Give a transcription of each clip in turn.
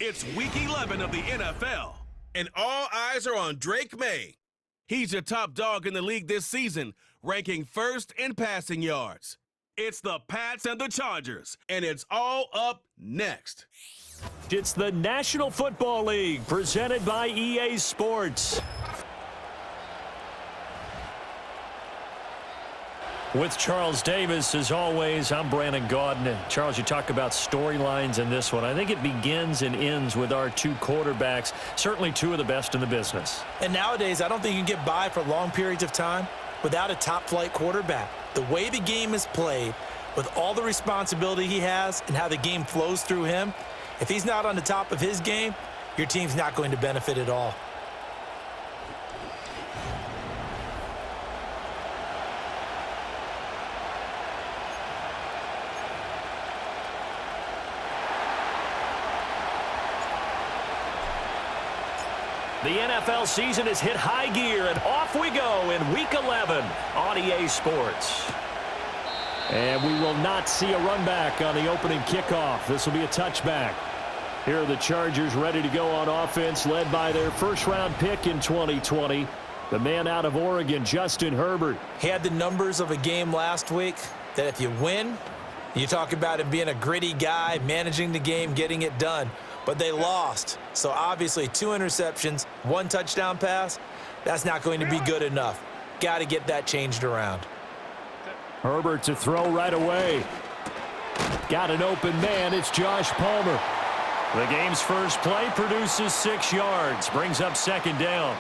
It's Week 11 of the NFL, and all eyes are on Drake May. He's your top dog in the league this season, ranking first in passing yards. It's the Pats and the Chargers, and it's all up next. It's the National Football League, presented by EA Sports. With Charles Davis, as always, I'm Brandon Gaudin. And Charles, you talk about storylines in this one. I think it begins and ends with our two quarterbacks, certainly two of the best in the business. And nowadays, I don't think you can get by for long periods of time without a top-flight quarterback. The way the game is played, with all the responsibility he has and how the game flows through him, if he's not on the top of his game, your team's not going to benefit at all. The NFL season has hit high gear, and off we go in Week 11 on EA Sports. And we will not see a run back on the opening kickoff. This will be a touchback. Here are the Chargers ready to go on offense, led by their first-round pick in 2020, the man out of Oregon, Justin Herbert. He had the numbers of a game last week that if you win, you talk about him being a gritty guy, managing the game, getting it done. But they lost. So obviously 2 interceptions, 1 touchdown pass, that's not going to be good enough. Got to get that changed around. Herbert to throw right away. Got an open man. It's Josh Palmer. The game's first play produces 6 yards. Brings up second down.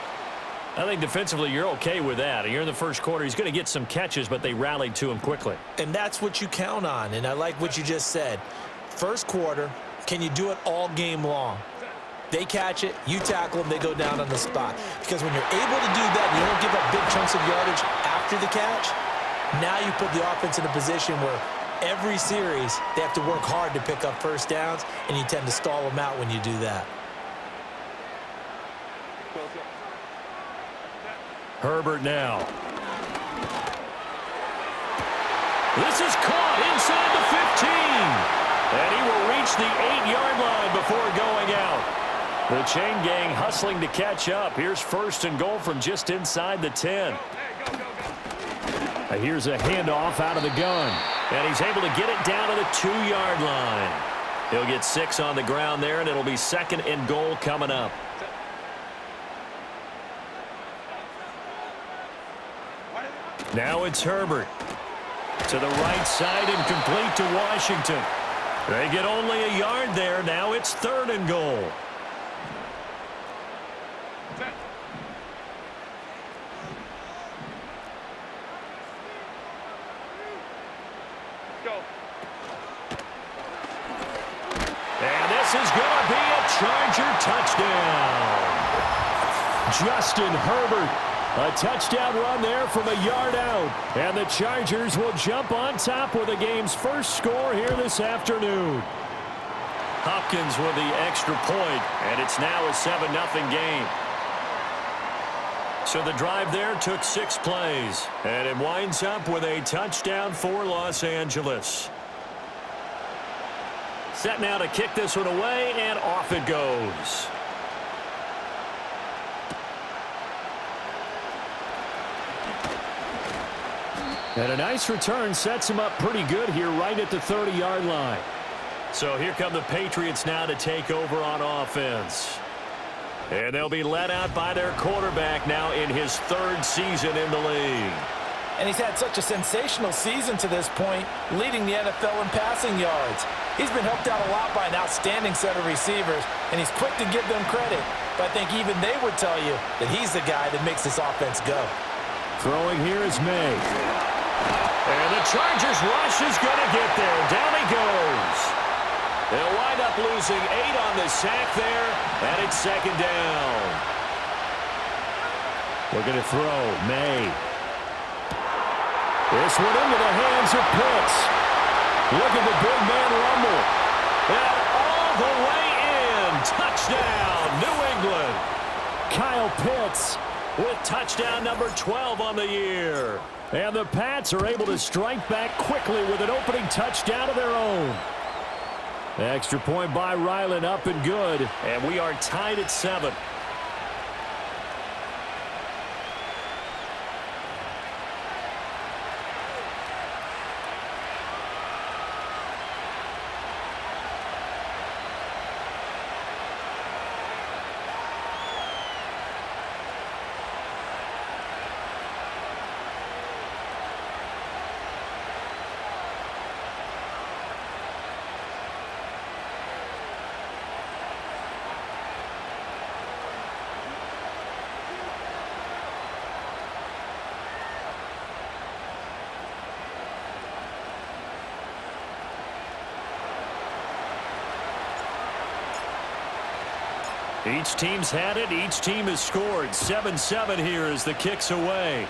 I think defensively you're okay with that. You're in the first quarter. He's going to get some catches, but they rallied to him quickly. And that's what you count on. And I like what you just said. First quarter, can you do it all game long? They catch it, you tackle them, they go down on the spot. Because when you're able to do that and you don't give up big chunks of yardage after the catch, now you put the offense in a position where every series they have to work hard to pick up first downs, and you tend to stall them out when you do that. Herbert now. This is caught inside the 15. And he will reach the 8-yard line before going out. The chain gang hustling to catch up. Here's first and goal from just inside the 10. Here's a handoff out of the gun. And he's able to get it down to the 2-yard line. He'll get 6 on the ground there, and it'll be second and goal coming up. Now it's Herbert. To the right side and complete to Washington. They get only a yard there. Now it's third and goal. Go. And this is going to be a Charger touchdown. Justin Herbert. A touchdown run there from a yard out. And the Chargers will jump on top with the game's first score here this afternoon. Hopkins with the extra point, and it's now a 7-0 game. So the drive there took 6 plays, and it winds up with a touchdown for Los Angeles. Set now to kick this one away, and off it goes. And a nice return sets him up pretty good here right at the 30-yard line. So here come the Patriots now to take over on offense. And they'll be led out by their quarterback now in his 3rd season in the league. And he's had such a sensational season to this point, leading the NFL in passing yards. He's been helped out a lot by an outstanding set of receivers, and he's quick to give them credit. But I think even they would tell you that he's the guy that makes this offense go. Throwing here is May. And the Chargers rush is going to get there. Down he goes. They'll wind up losing 8 on the sack there, and it's second down. Looking to throw, May. This one into the hands of Pitts. Look at the big man rumble. And all the way in. Touchdown, New England. Kyle Pitts with touchdown number 12 on the year. And the Pats are able to strike back quickly with an opening touchdown of their own. Extra point by Ryland, up and good. And we are tied at 7. Each team's had it. Each team has scored. 7-7 here as the kick's away.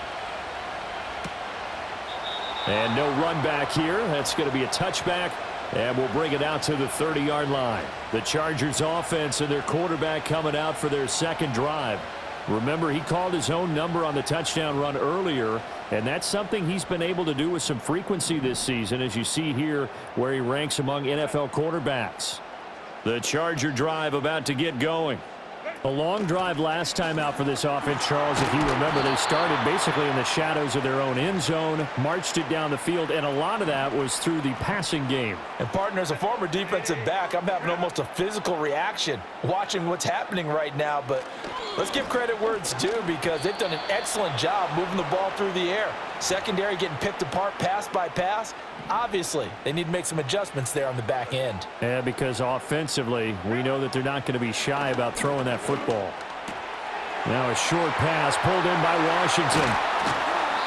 And no run back here. That's going to be a touchback. And we'll bring it out to the 30-yard line. The Chargers offense and their quarterback coming out for their second drive. Remember, he called his own number on the touchdown run earlier, and that's something he's been able to do with some frequency this season, as you see here where he ranks among NFL quarterbacks. The Charger drive about to get going. A long drive last time out for this offense, Charles. If you remember, they started basically in the shadows of their own end zone, marched it down the field, and a lot of that was through the passing game. And, partner, as a former defensive back, I'm having almost a physical reaction watching what's happening right now. But let's give credit where it's due, because they've done an excellent job moving the ball through the air. Secondary getting picked apart pass by pass. Obviously, they need to make some adjustments there on the back end. Yeah, because offensively, we know that they're not going to be shy about throwing that football. Now a short pass pulled in by Washington.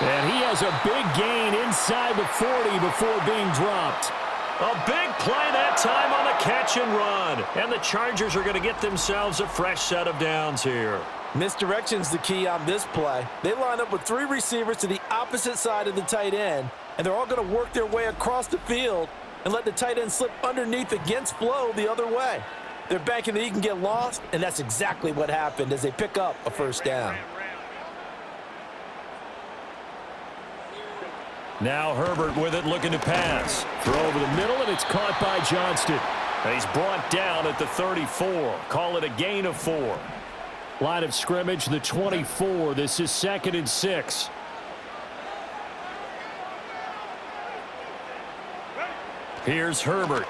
And he has a big gain inside the 40 before being dropped. A big play that time on the catch and run. And the Chargers are going to get themselves a fresh set of downs here. Misdirection's the key on this play. They line up with 3 receivers to the opposite side of the tight end, and they're all going to work their way across the field and let the tight end slip underneath against flow the other way. They're banking that he can get lost, and that's exactly what happened as they pick up a first down. Now Herbert with it, looking to pass. Throw over the middle, and it's caught by Johnston. And he's brought down at the 34. Call it a gain of 4. Line of scrimmage, the 24. This is 2nd and 6. Here's Herbert.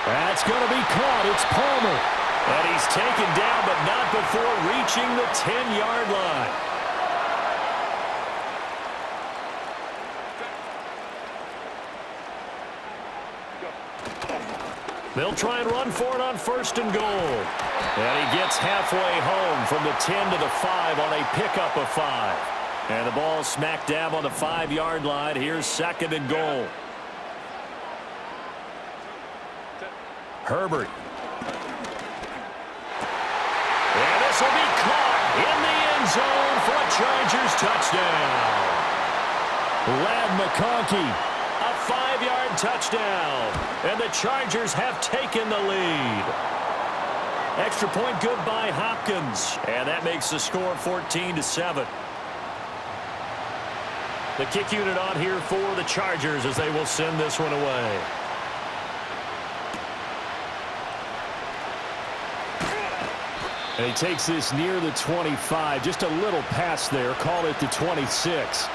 That's going to be caught. It's Palmer. And he's taken down, but not before reaching the 10-yard line. They'll try and run for it on 1st and goal. And he gets halfway home from the 10 to the 5 on a pickup of 5. And the ball smack dab on the 5-yard line. Here's 2nd and goal. Herbert. And this will be caught in the end zone for a Chargers touchdown. Lad McConkey. A 5-yard touchdown. And the Chargers have taken the lead. Extra point good by Hopkins. And that makes the score 14-7. The kick unit on here for the Chargers as they will send this one away. And he takes this near the 25. Just a little pass there. Call it the 26.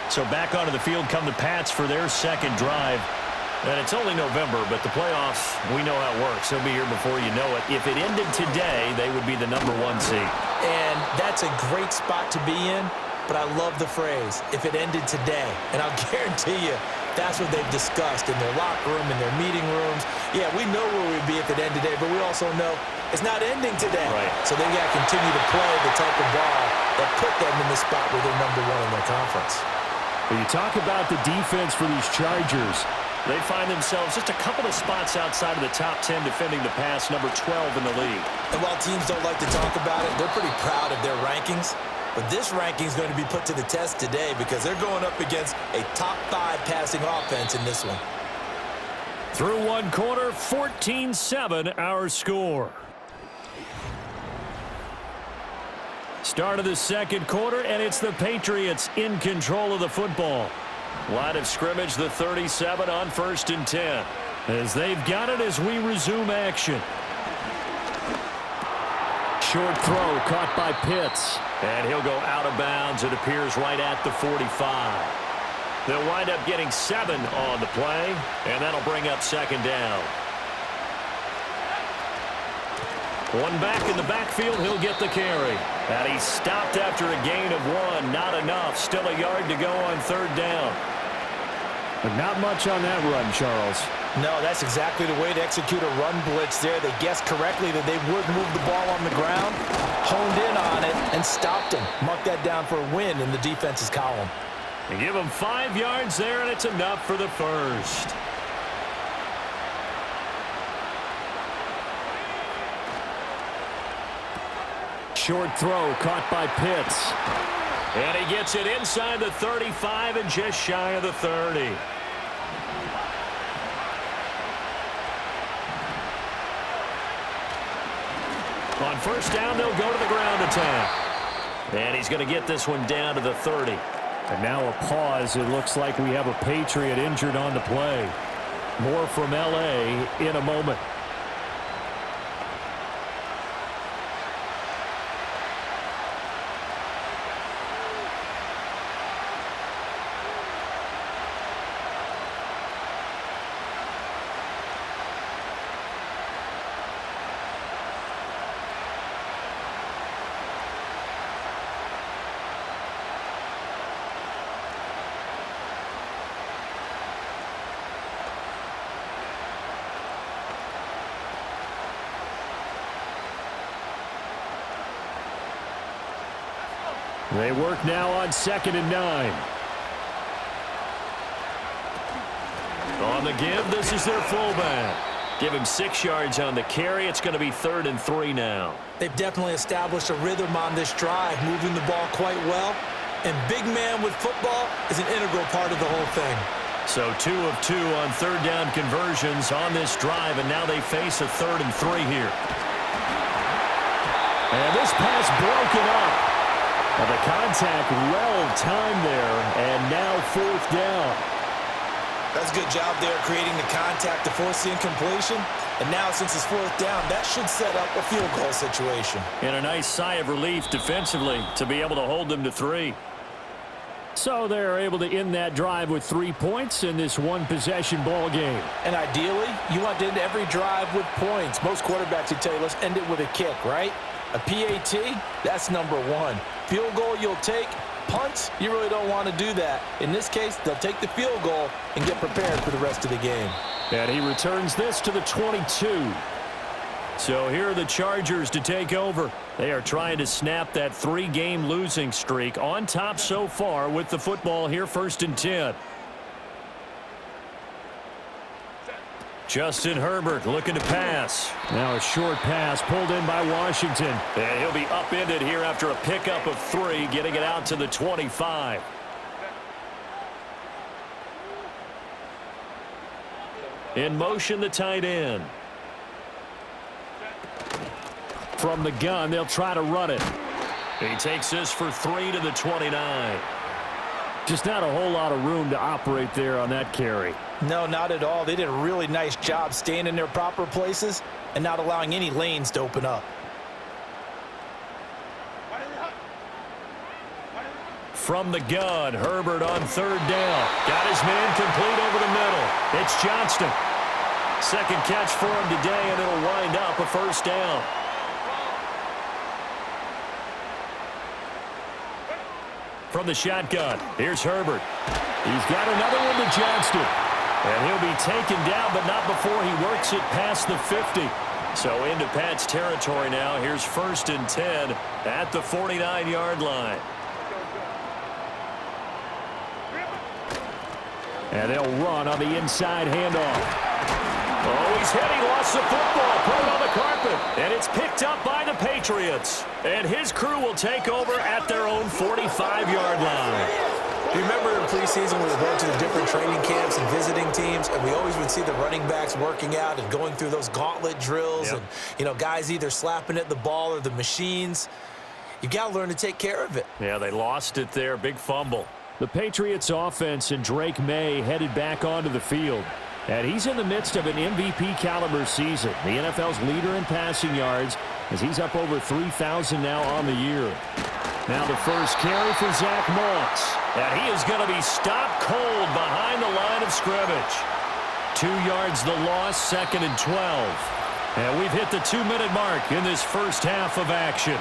So back onto the field come the Pats for their second drive. And it's only November, but the playoffs, we know how it works. They'll be here before you know it. If it ended today, they would be the #1 seed. And that's a great spot to be in, but I love the phrase, if it ended today. And I'll guarantee you, that's what they've discussed in their locker room, in their meeting rooms. Yeah, we know where we'd be if it ended today, but we also know it's not ending today. Right. So they got to continue to play the type of ball that put them in the spot where they're #1 in their conference. When you talk about the defense for these Chargers, they find themselves just a couple of spots outside of the top 10 defending the pass, number 12 in the league. And while teams don't like to talk about it, they're pretty proud of their rankings. But this ranking is going to be put to the test today because they're going up against a top 5 passing offense in this one. Through one quarter, 14-7 our score. Start of the second quarter, and it's the Patriots in control of the football. Line of scrimmage, the 37 on 1st and 10. As they've got it as we resume action. Short throw caught by Pitts. And he'll go out of bounds. It appears right at the 45. They'll wind up getting 7 on the play, and that'll bring up 2nd down. One back in the backfield, he'll get the carry. And he's stopped after a gain of 1. Not enough. Still a yard to go on 3rd down. But not much on that run, Charles. No, that's exactly the way to execute a run blitz there. They guessed correctly that they would move the ball on the ground, honed in on it, and stopped him. Mark that down for a win in the defense's column. They give him 5 yards there, and it's enough for the first. Short throw caught by Pitts. And he gets it inside the 35 and just shy of the 30. On 1st down, they'll go to the ground attack. And he's going to get this one down to the 30. And now a pause. It looks like we have a Patriot injured on the play. More from L.A. in a moment. They work now on 2nd and 9. On the give, this is their fullback. Give him 6 yards on the carry. It's going to be 3rd and 3 now. They've definitely established a rhythm on this drive, moving the ball quite well. And big man with football is an integral part of the whole thing. So 2 of 2 on 3rd down conversions on this drive, and now they face a 3rd and 3 here. And this pass broken up. Well, the contact well timed there, and now 4th down. That's a good job there creating the contact to force the incompletion. And now since it's 4th down, that should set up a field goal situation. And a nice sigh of relief defensively to be able to hold them to 3. So they're able to end that drive with 3 points in this one-possession ball game. And ideally, you want to end every drive with points. Most quarterbacks would tell you, let's end it with a kick, right? A PAT, that's number 1. Field goal you'll take. Punts, you really don't want to do that. In this case, they'll take the field goal and get prepared for the rest of the game. And he returns this to the 22. So here are the Chargers to take over. They are trying to snap that 3-game losing streak. On top so far with the football here, 1st and 10. Justin Herbert looking to pass. Now a short pass pulled in by Washington. And he'll be upended here after a pickup of 3, getting it out to the 25. In motion, the tight end. From the gun, they'll try to run it. He takes this for 3 to the 29. Just not a whole lot of room to operate there on that carry. No, not at all. They did a really nice job staying in their proper places and not allowing any lanes to open up. From the gun, Herbert on 3rd down. Got his man complete over the middle. It's Johnston. Second catch for him today, and it'll wind up a 1st down. From the shotgun, here's Herbert. He's got another one to Johnston. And he'll be taken down, but not before he works it past the 50. So into Pat's territory now. Here's 1st and 10 at the 49-yard line. And they'll run on the inside handoff. Oh, he's hit. He lost the football. Put it on the carpet. And it's picked up by the Patriots. And his crew will take over at their own 45-yard line. You remember in preseason we were going to the different training camps and visiting teams, and we always would see the running backs working out and going through those gauntlet drills, and, you know, guys either slapping at the ball or the machines. You got to learn to take care of it. Yeah, they lost it there. Big fumble. The Patriots offense and Drake May headed back onto the field. And he's in the midst of an MVP-caliber season. The NFL's leader in passing yards as he's up over 3,000 now on the year. Now the first carry for Zach Moss. And he is going to be stopped cold behind the line of scrimmage. 2 yards the loss, 2nd and 12. And we've hit the 2-minute mark in this first half of action.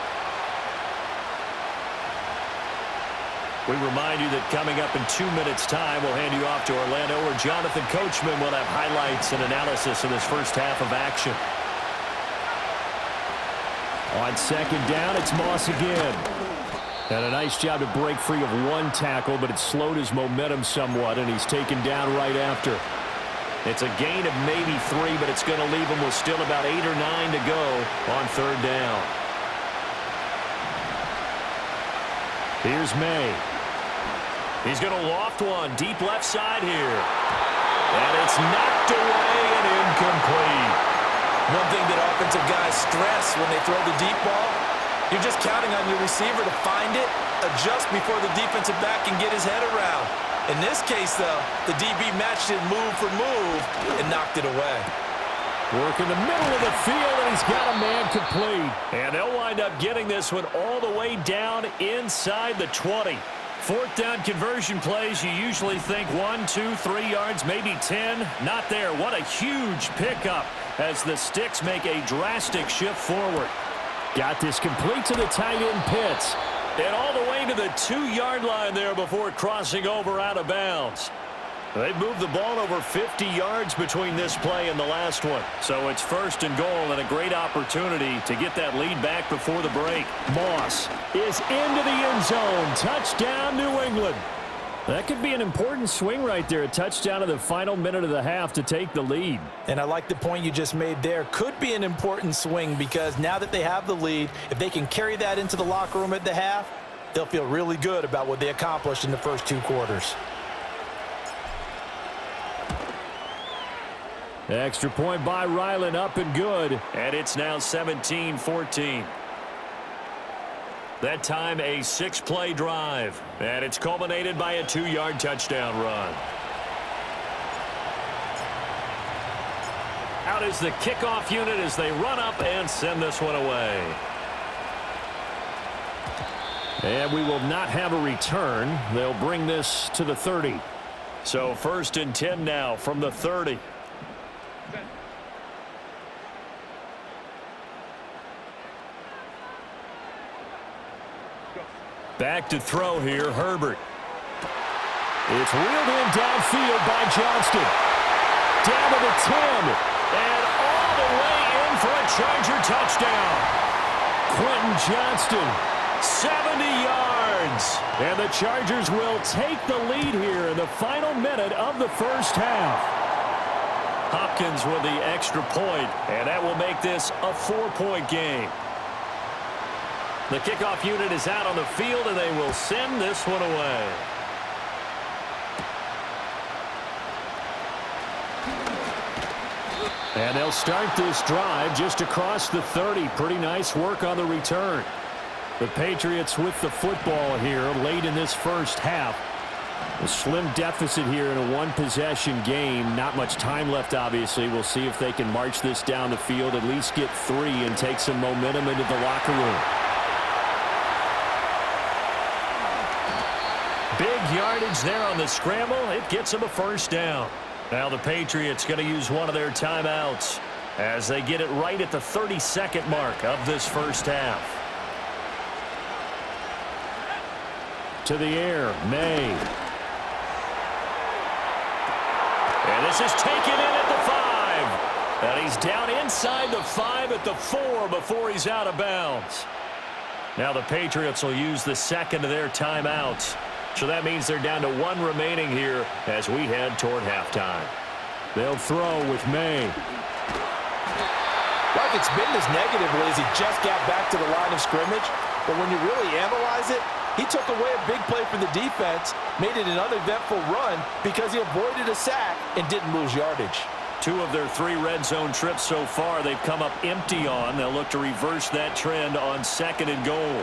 We remind you that coming up in 2 minutes' time, we'll hand you off to Orlando, where Jonathan Coachman will have highlights and analysis of this first half of action. On 2nd down, it's Moss again. And a nice job to break free of one tackle, but it slowed his momentum somewhat, and he's taken down right after. It's a gain of maybe 3, but it's going to leave him with still about 8 or 9 to go on 3rd down. Here's May. He's going to loft one deep left side here. And it's knocked away and incomplete. One thing that offensive guys stress when they throw the deep ball, you're just counting on your receiver to find it, adjust before the defensive back can get his head around. In this case, though, the DB matched it move for move and knocked it away. Work in the middle of the field, and he's got a man complete. And they'll wind up getting this one all the way down inside the 20. 4th down conversion plays, you usually think 1, 2, 3 yards, maybe 10. Not there. What a huge pickup as the Sticks make a drastic shift forward. Got this complete to the tight end Pitts. And all the way to the 2-yard line there before crossing over out of bounds. They've moved the ball over 50 yards between this play and the last one. So it's 1st and goal and a great opportunity to get that lead back before the break. Moss is into the end zone. Touchdown, New England. That could be an important swing right there. A touchdown in the final minute of the half to take the lead. And I like the point you just made there. Could be an important swing because now that they have the lead, if they can carry that into the locker room at the half, they'll feel really good about what they accomplished in the first 2 quarters. Extra point by Ryland, up and good. And it's now 17-14. That time a 6-play drive. And it's culminated by a 2-yard touchdown run. Out is the kickoff unit as they run up and send this one away. And we will not have a return. They'll bring this to the 30. So 1st and 10 now from the 30. Back to throw here, Herbert. It's reeled in downfield by Johnston. Down to the 10. And all the way in for a Charger touchdown. Quentin Johnston, 70 yards. And the Chargers will take the lead here in the final minute of the first half. Hopkins with the extra point, and that will make this a 4-point game. The kickoff unit is out on the field, and they will send this one away. And they'll start this drive just across the 30. Pretty nice work on the return. The Patriots with the football here late in this first half. A slim deficit here in a 1-possession game. Not much time left, obviously. We'll see if they can march this down the field, at least get 3 and take some momentum into the locker room. Big yardage there on the scramble. It gets them a 1st down. Now the Patriots going to use one of their timeouts as they get it right at the 32nd mark of this first half. To the air, May. And this is taken in at the 5. And he's down inside the 5 at the 4 before he's out of bounds. Now the Patriots will use the 2nd of their timeouts. So that means they're down to 1 remaining here as we head toward halftime. They'll throw with May. Like it's been this negatively as he just got back to the line of scrimmage. But when you really analyze it, he took away a big play for the defense, made it an uneventful run because he avoided a sack and didn't lose yardage. 2 of their 3 red zone trips so far they've come up empty on. They'll look to reverse that trend on 2nd and goal.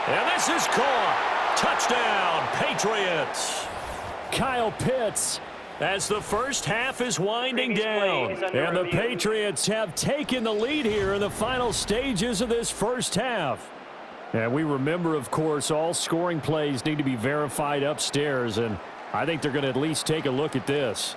And this is caught. Touchdown, Patriots. Kyle Pitts as the first half is winding down. And the Patriots have taken the lead here in the final stages of this first half. And we remember, of course, all scoring plays need to be verified upstairs, and I think they're going to at least take a look at this.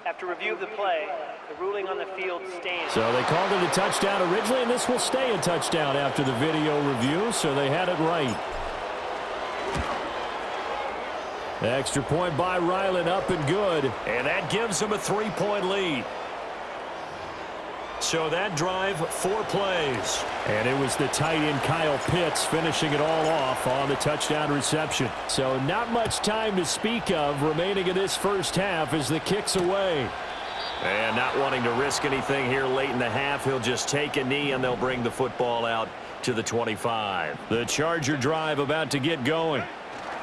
After review of the play, the ruling on the field stands. So they called it a touchdown originally, and this will stay a touchdown after the video review, so they had it right. Extra point by Ryland, up and good. And that gives them a 3-point lead. So that drive, 4 plays. And it was the tight end Kyle Pitts finishing it all off on the touchdown reception. So not much time to speak of remaining in this first half as the kick's away. And not wanting to risk anything here late in the half, he'll just take a knee and they'll bring the football out to the 25. The Charger drive about to get going.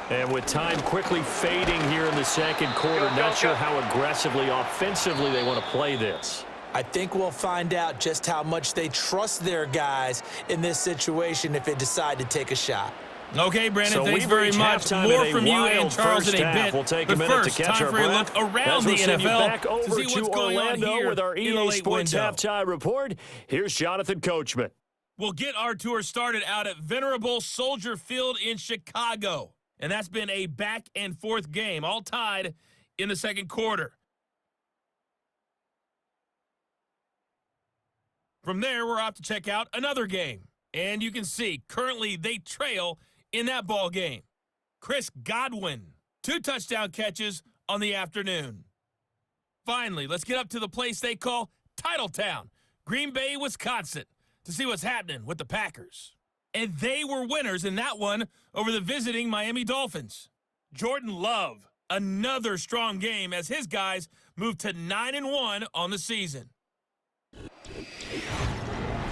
And with time quickly fading here in the second quarter, not sure how aggressively, offensively they want to play this. I think we'll find out just how much they trust their guys in this situation if they decide to take a shot. Okay, Brandon, So thanks very much. More from you and Charles in a bit. We'll take but a minute first, to catch time our for a breath. look around As the we'll send you NFL back over to see what's to going on Orlando here with our in the EA late Sports window. Halftime Report. Here's Jonathan Coachman. We'll get our tour started out at Venerable Soldier Field in Chicago. And that's been a back-and-forth game, all tied in the second quarter. From there, we're off to check out another game. And you can see, currently, they trail in that ball game. Chris Godwin, 2 touchdown catches on the afternoon. Finally, let's get up to the place they call Titletown, Green Bay, Wisconsin, to see what's happening with the Packers. And they were winners in that one over the visiting Miami Dolphins. Jordan Love, another strong game as his guys moved to 9-1 on the season.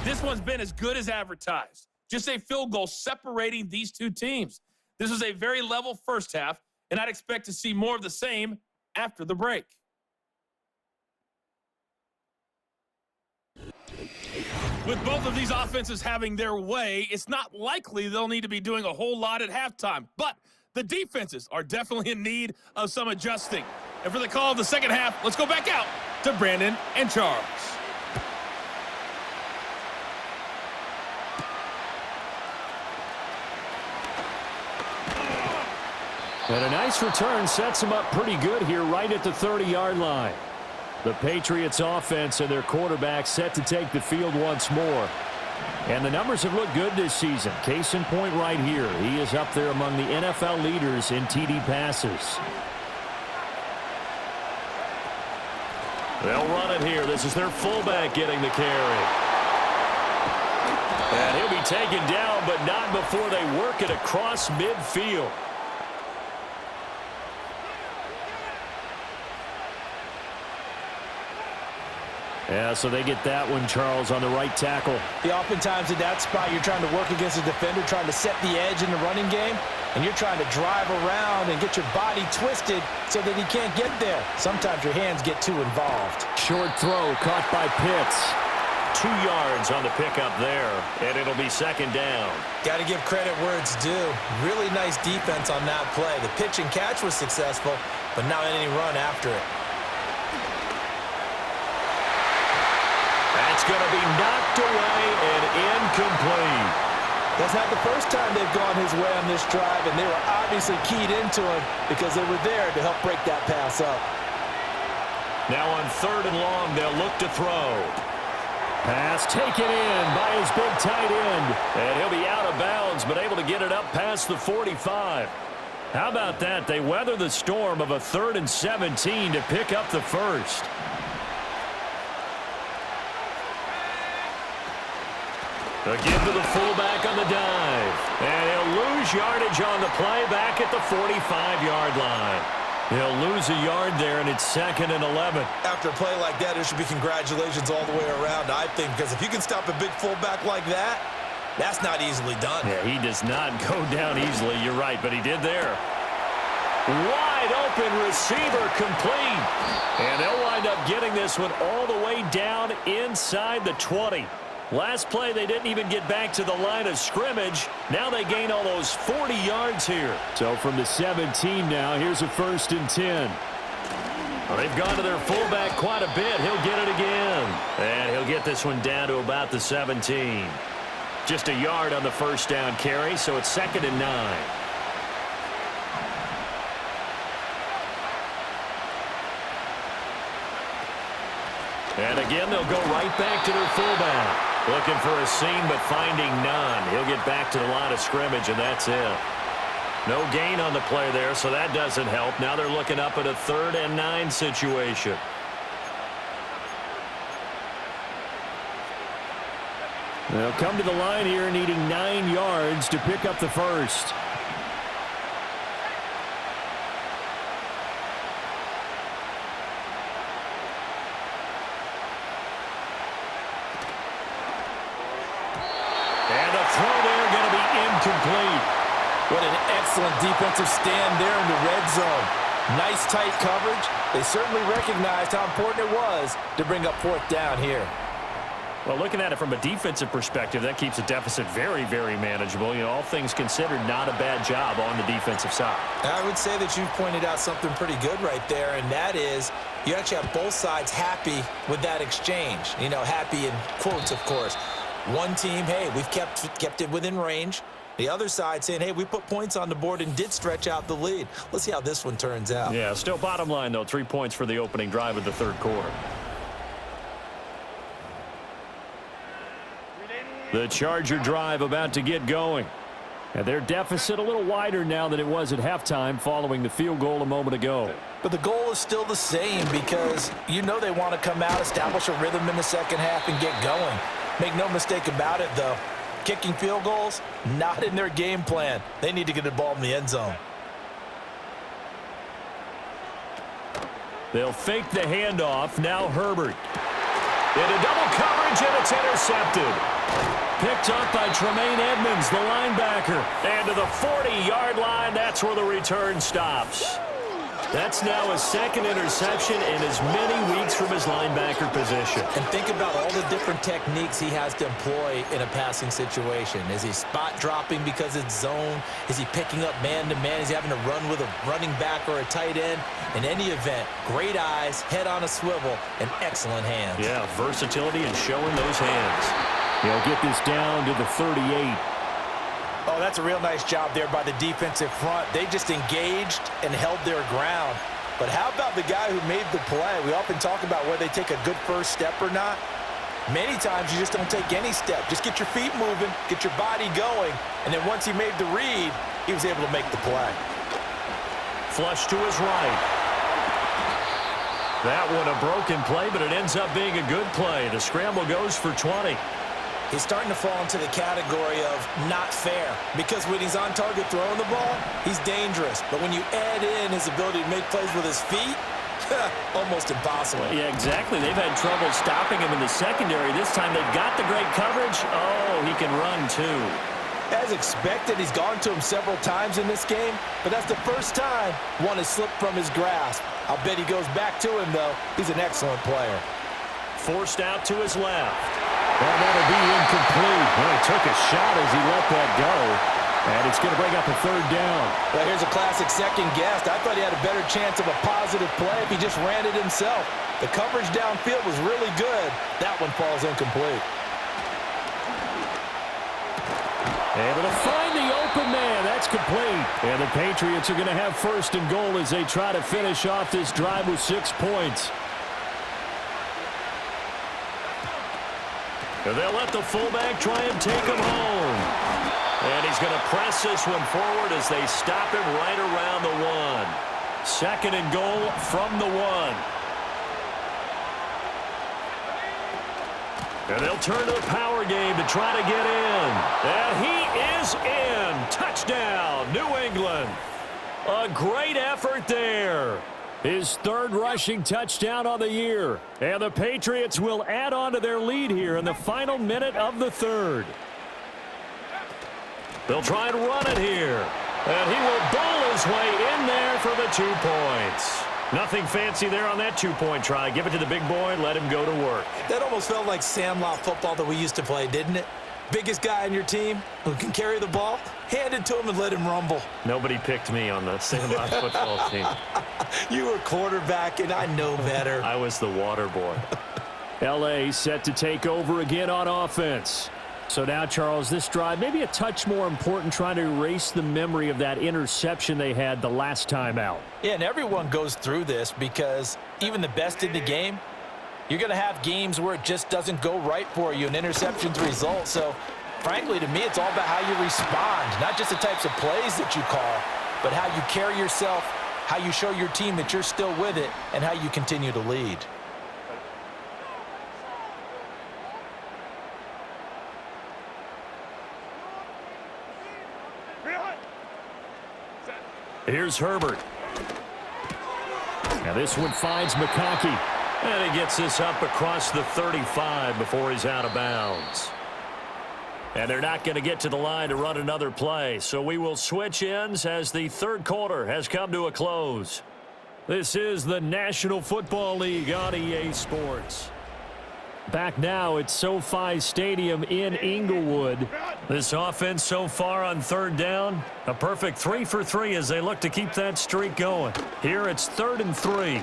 This one's been as good as advertised. Just a field goal separating these two teams. This was a very level first half, and I'd expect to see more of the same after the break. With both of these offenses having their way, it's not likely they'll need to be doing a whole lot at halftime. But the defenses are definitely in need of some adjusting. And for the call of the second half, let's go back out to Brandon and Charles. And a nice return sets them up pretty good here right at the 30-yard line. The Patriots offense and their quarterback set to take the field once more. And the numbers have looked good this season. Case in point right here. He is up there among the NFL leaders in TD passes. They'll run it here. This is their fullback getting the carry. And he'll be taken down, but not before they work it across midfield. Yeah, so they get that one, Charles, on the right tackle. Yeah, oftentimes in that spot, you're trying to work against a defender, trying to set the edge in the running game, and you're trying to drive around and get your body twisted so that he can't get there. Sometimes your hands get too involved. Short throw caught by Pitts. 2 yards on the pickup there, and it'll be second down. Got to give credit where it's due. Really nice defense on that play. The pitch and catch was successful, but not any run after it. That's going to be knocked away and incomplete. That's not the first time they've gone his way on this drive, and they were obviously keyed into him because they were there to help break that pass up. Now on 3rd and long, they'll look to throw. Pass taken in by his big tight end. And he'll be out of bounds, but able to get it up past the 45. How about that? They weather the storm of a 3rd and 17 to pick up the first. Again to the fullback on the dive. And he'll lose yardage on the play back at the 45-yard line. He'll lose a yard there, and it's 2nd and 11. After a play like that, there should be congratulations all the way around, I think, because if you can stop a big fullback like that, that's not easily done. Yeah, he does not go down easily. You're right, but he did there. Wide open receiver complete. And they'll wind up getting this one all the way down inside the 20. Last play, they didn't even get back to the line of scrimmage. Now they gain almost 40 yards here. So from the 17 now, here's a 1st and 10. Well, they've gone to their fullback quite a bit. He'll get it again. And he'll get this one down to about the 17. Just a yard on the first down carry, so it's 2nd and 9. And again, they'll go right back to their fullback. Looking for a seam, but finding none. He'll get back to the line of scrimmage, and that's it. No gain on the play there, so that doesn't help. Now they're looking up at a 3rd and 9 situation. They'll come to the line here needing 9 yards to pick up the first. Complete. What an excellent defensive stand there in the red zone. Nice tight coverage. They certainly recognized how important it was to bring up 4th down here. Well, looking at it from a defensive perspective, that keeps the deficit very, very manageable. You know, all things considered, not a bad job on the defensive side. I would say that you've pointed out something pretty good right there, and that is you actually have both sides happy with that exchange. You know, happy in quotes, of course. One team, hey, we've kept it within range. The other side saying, hey, we put points on the board and did stretch out the lead. Let's see how this one turns out. Yeah, still bottom line, though, 3 points for the opening drive of the 3rd quarter. The Charger drive about to get going. And their deficit a little wider now than it was at halftime following the field goal a moment ago. But the goal is still the same because you know they want to come out, establish a rhythm in the second half, and get going. Make no mistake about it, though. Kicking field goals, not in their game plan. They need to get the ball in the end zone. They'll fake the handoff. Now Herbert. Into double coverage, and it's intercepted. Picked up by Tremaine Edmonds, the linebacker. And to the 40-yard line, that's where the return stops. That's now his 2nd interception in as many weeks from his linebacker position. And think about all the different techniques he has to employ in a passing situation. Is he spot dropping because it's zone? Is he picking up man-to-man? Is he having to run with a running back or a tight end? In any event, great eyes, head on a swivel, and excellent hands. Yeah, versatility and showing those hands. He'll get this down to the 38. Oh, that's a real nice job there by the defensive front. They just engaged and held their ground. But how about the guy who made the play? We often talk about whether they take a good first step or not. Many times you just don't take any step. Just get your feet moving, get your body going, and then once he made the read, he was able to make the play. Flush to his right. That one a broken play, but it ends up being a good play. The scramble goes for 20. He's starting to fall into the category of not fair because when he's on target throwing the ball, he's dangerous. But when you add in his ability to make plays with his feet, almost impossible. Yeah, exactly. They've had trouble stopping him in the secondary. This time they've got the great coverage. Oh, he can run too. As expected, he's gone to him several times in this game, but that's the first time one has slipped from his grasp. I'll bet he goes back to him, though. He's an excellent player. Forced out to his left. Well, that'll be incomplete. Well, he took a shot as he let that go. And it's going to bring up a 3rd down. Well, here's a classic second guess. I thought he had a better chance of a positive play if he just ran it himself. The coverage downfield was really good. That one falls incomplete. Able to find the open man. That's complete. And the Patriots are going to have 1st and goal as they try to finish off this drive with 6 points. And they'll let the fullback try and take him home. And he's going to press this one forward as they stop him right around the 1. 2nd and goal from the 1. And they'll turn to the power game to try to get in. And he is in. Touchdown, New England. A great effort there. His 3rd rushing touchdown on the year. And the Patriots will add on to their lead here in the final minute of the 3rd. They'll try and run it here. And he will bowl his way in there for the 2 points. Nothing fancy there on that 2-point try. Give it to the big boy, let him go to work. That almost felt like Sandlot football that we used to play, didn't it? Biggest guy on your team who can carry the ball, hand it to him and let him rumble. Nobody picked me on the Sandlot football team. You were quarterback, and I know better. I was the water boy. L.A. set to take over again on offense. So now, Charles, this drive, maybe a touch more important, trying to erase the memory of that interception they had the last time out. Yeah, and everyone goes through this because even the best in the game, you're going to have games where it just doesn't go right for you, and interceptions result. So, frankly, to me, it's all about how you respond, not just the types of plays that you call, but how you carry yourself, how you show your team that you're still with it, and how you continue to lead. Here's Herbert. Now this one finds McConkey. And he gets this up across the 35 before he's out of bounds. And they're not going to get to the line to run another play. So we will switch ends as the third quarter has come to a close. This is the National Football League on EA Sports. Back now at SoFi Stadium in Inglewood. This offense so far on third down, a perfect 3 for 3 as they look to keep that streak going. Here it's 3rd and 3.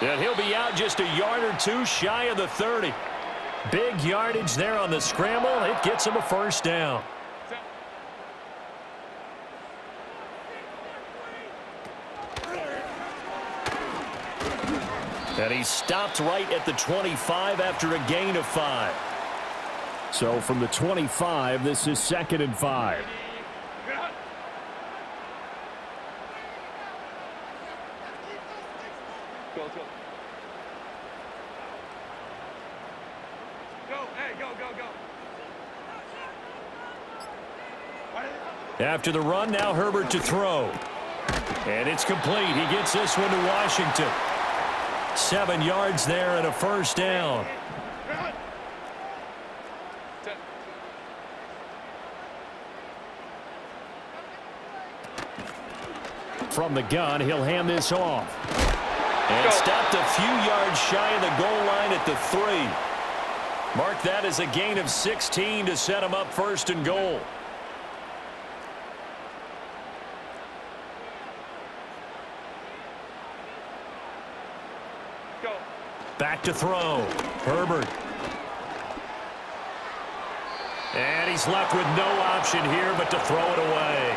And he'll be out just a yard or two shy of the 30. Big yardage there on the scramble. It gets him a first down. And he stopped right at the 25 after a gain of 5. So from the 25, this is 2nd and 5. After the run, now Herbert to throw. And it's complete. He gets this one to Washington. 7 yards there and a first down. From the gun, he'll hand this off. And stopped a few yards shy of the goal line at the 3. Mark that as a gain of 16 to set him up 1st and goal. Back to throw. Herbert. And he's left with no option here but to throw it away.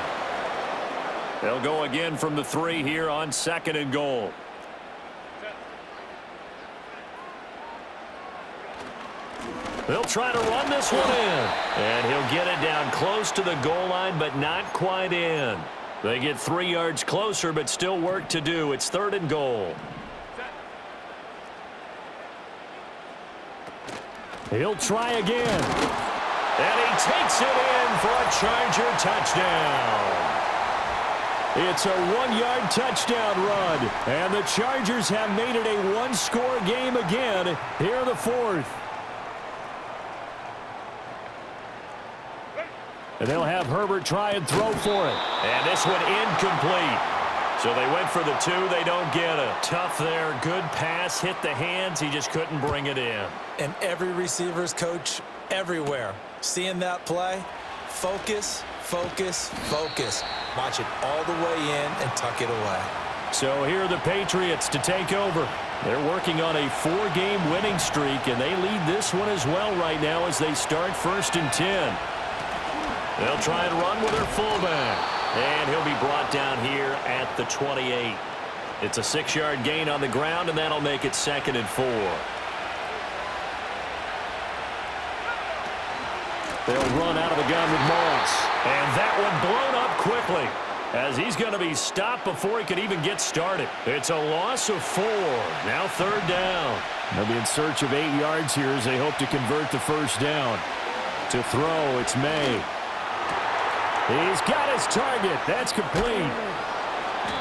They'll go again from the 3 here on 2nd and goal. They'll try to run this one in. And he'll get it down close to the goal line, but not quite in. They get 3 yards closer, but still work to do. It's 3rd and goal. He'll try again. And he takes it in for a Charger touchdown. It's a 1-yard touchdown run. And the Chargers have made it a 1-score game again here in the 4th. And they'll have Herbert try and throw for it. And this one incomplete. So they went for the 2. They don't get it. Tough there. Good pass. Hit the hands. He just couldn't bring it in. And every receiver's coach everywhere. Seeing that play, focus, focus, focus. Watch it all the way in and tuck it away. So here are the Patriots to take over. They're working on a 4-game winning streak, and they lead this one as well right now as they start 1st and 10. They'll try and run with their fullback. And he'll be brought down here at the 28. It's a 6-yard gain on the ground, and that'll make it 2nd and 4. They'll run out of the gun with Moss. And that one blown up quickly as he's going to be stopped before he could even get started. It's a loss of 4. Now 3rd down. They'll be in search of 8 yards here as they hope to convert the first down. To throw, it's May. He's got his target. That's complete.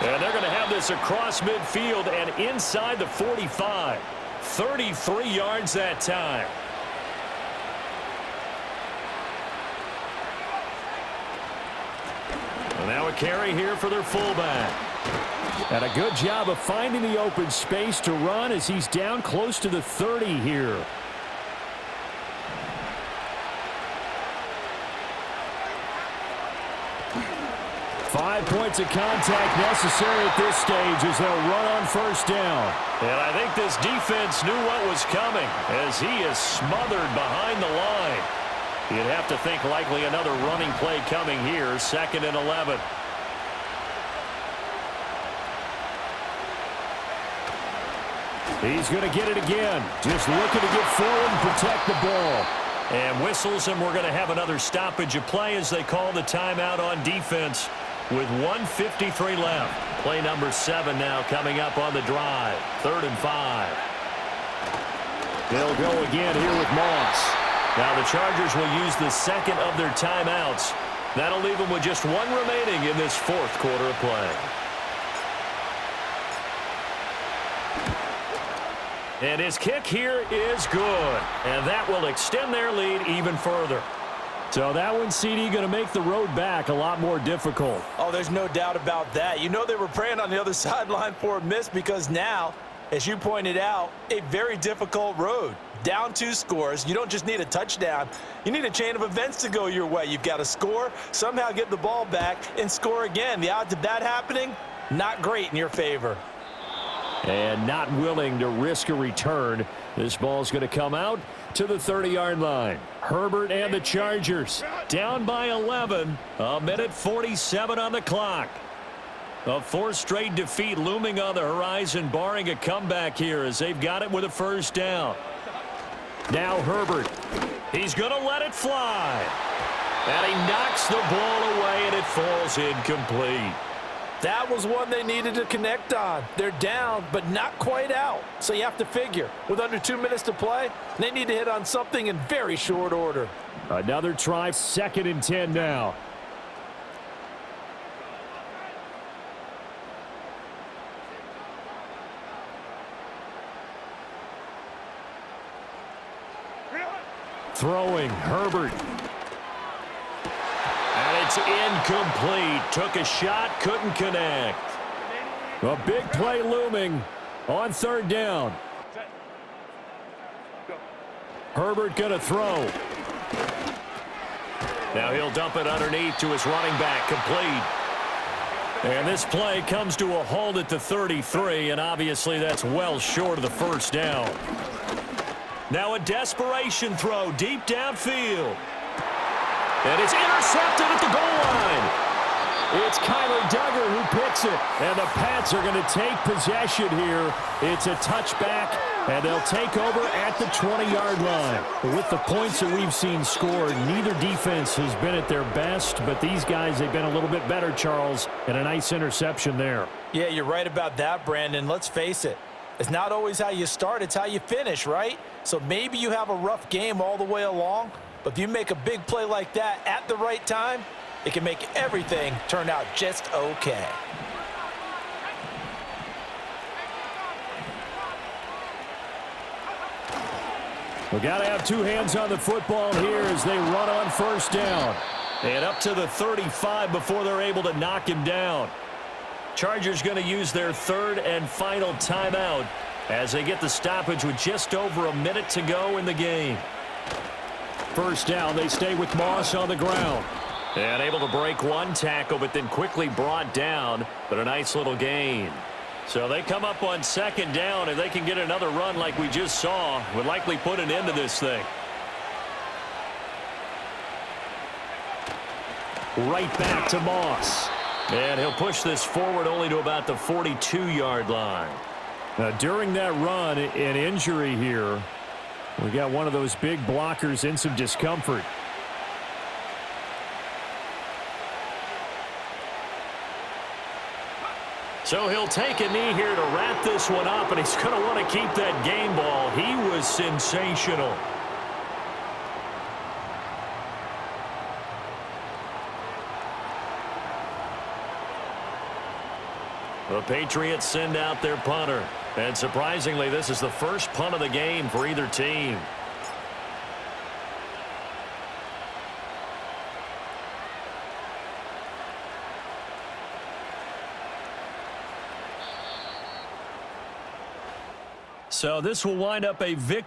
And they're going to have this across midfield and inside the 45. 33 yards that time. And now a carry here for their fullback. And a good job of finding the open space to run as he's down close to the 30 here. Five points of contact necessary at this stage as they'll run on first down. And I think this defense knew what was coming as he is smothered behind the line. You'd have to think likely another running play coming here, 2nd and 11. He's going to get it again. Just looking to get forward and protect the ball. And whistles, and we're going to have another stoppage of play as they call the timeout on defense with 1:53 left. Play number 7 now coming up on the drive. 3rd and 5. They'll go again here with Moss. Now the Chargers will use the 2nd of their timeouts. That'll leave them with just 1 remaining in this 4th quarter of play. And his kick here is good. And that will extend their lead even further. So that one, CD, going to make the road back a lot more difficult. Oh, there's no doubt about that. You know they were praying on the other sideline for a miss because now, as you pointed out, a very difficult road. Down 2 scores. You don't just need a touchdown. You need a chain of events to go your way. You've got to score, somehow get the ball back, and score again. The odds of that happening, not great in your favor. And not willing to risk a return. This ball's going to come out to the 30-yard line. Herbert and the Chargers down by 11. 1:47 on the clock. A 4th straight defeat looming on the horizon, barring a comeback here as they've got it with a first down. Now Herbert. He's going to let it fly. And he knocks the ball away, and it falls incomplete. That was one they needed to connect on. They're down, but not quite out. So you have to figure, with under 2 minutes to play, they need to hit on something in very short order. Another try, 2nd and 10 now. Throwing, Herbert. And it's incomplete. Took a shot, couldn't connect. A big play looming on 3rd down. Herbert going to throw. Now he'll dump it underneath to his running back, complete. And this play comes to a halt at the 33, and obviously that's well short of the first down. Now a desperation throw deep downfield. And it's intercepted at the goal line. It's Kyler Duggar who picks it. And the Pats are going to take possession here. It's a touchback, and they'll take over at the 20-yard line. With the points that we've seen scored, neither defense has been at their best, but these guys, they've been a little bit better, Charles, and a nice interception there. Yeah, you're right about that, Brandon. Let's face it. It's not always how you start, it's how you finish, right? So maybe you have a rough game all the way along, but if you make a big play like that at the right time, it can make everything turn out just okay. We got to have 2 hands on the football here as they run on first down. And up to the 35 before they're able to knock him down. Chargers going to use their 3rd and final timeout as they get the stoppage with just over a minute to go in the game. First down, they stay with Moss on the ground. And able to break 1 tackle, but then quickly brought down, but a nice little gain. So they come up on 2nd down, and they can get another run like we just saw. Would likely put an end to this thing. Right back to Moss. And he'll push this forward only to about the 42-yard line. Now, during that run, an injury here. We got one of those big blockers in some discomfort. So he'll take a knee here to wrap this one up, and he's going to want to keep that game ball. He was sensational. The Patriots send out their punter. And surprisingly, this is the first punt of the game for either team. So this will wind up a victory.